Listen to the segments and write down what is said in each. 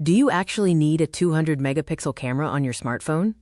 Do you actually need a 200 megapixel camera on your smartphone?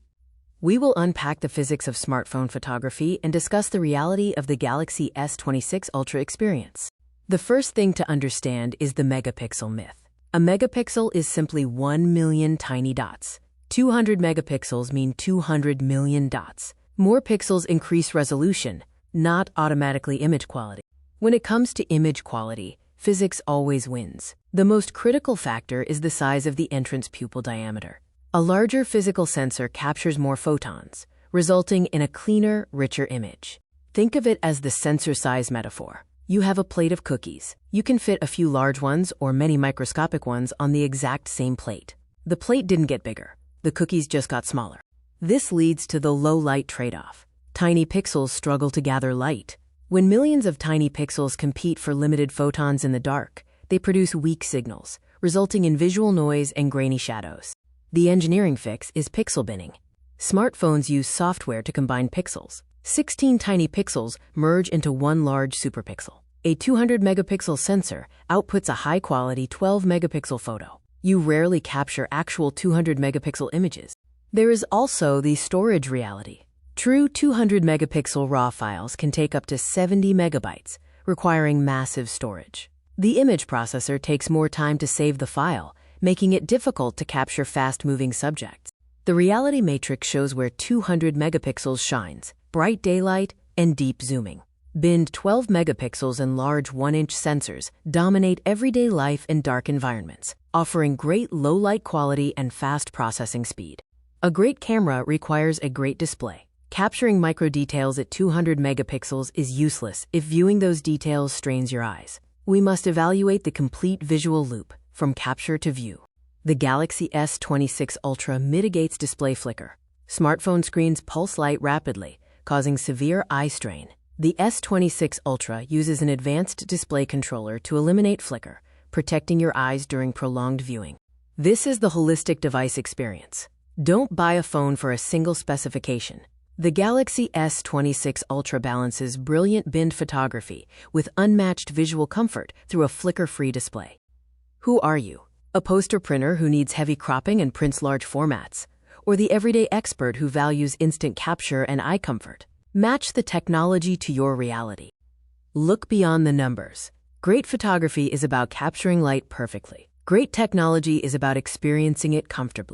We will unpack the physics of smartphone photography and discuss the reality of the Galaxy S23 Ultra experience. The first thing to understand is the megapixel myth. A megapixel is simply 1 million tiny dots. 200 megapixels mean 200 million dots. More pixels increase resolution, not automatically image quality. When it comes to image quality, physics always wins. The most critical factor is the size of the entrance pupil diameter. A larger physical sensor captures more photons, resulting in a cleaner, richer image. Think of it as the sensor size metaphor. You have a plate of cookies. You can fit a few large ones or many microscopic ones on the exact same plate. The plate didn't get bigger. The cookies just got smaller. This leads to the low-light trade-off. Tiny pixels struggle to gather light. When millions of tiny pixels compete for limited photons in the dark, they produce weak signals, resulting in visual noise and grainy shadows. The engineering fix is pixel binning. Smartphones use software to combine pixels. 16 tiny pixels merge into one large superpixel. A 200 megapixel sensor outputs a high-quality 12 megapixel photo. You rarely capture actual 200 megapixel images. There is also the storage reality. True 200 megapixel RAW files can take up to 70 megabytes, requiring massive storage. The image processor takes more time to save the file, making it difficult to capture fast-moving subjects. The reality matrix shows where 200 megapixels shines: bright daylight and deep zooming. Binned 12 megapixels and large 1-inch sensors dominate everyday life in dark environments, offering great low-light quality and fast processing speed. A great camera requires a great display. Capturing micro details at 200 megapixels is useless if viewing those details strains your eyes. We must evaluate the complete visual loop, from capture to view. The Galaxy S23 Ultra mitigates display flicker. Smartphone screens pulse light rapidly, causing severe eye strain. The S23 Ultra uses an advanced display controller to eliminate flicker, protecting your eyes during prolonged viewing. This is the holistic device experience. Don't buy a phone for a single specification. The Galaxy S23 Ultra balances brilliant binned photography with unmatched visual comfort through a flicker-free display. Who are you? A poster printer who needs heavy cropping and prints large formats? Or the everyday expert who values instant capture and eye comfort? Match the technology to your reality. Look beyond the numbers. Great photography is about capturing light perfectly. Great technology is about experiencing it comfortably.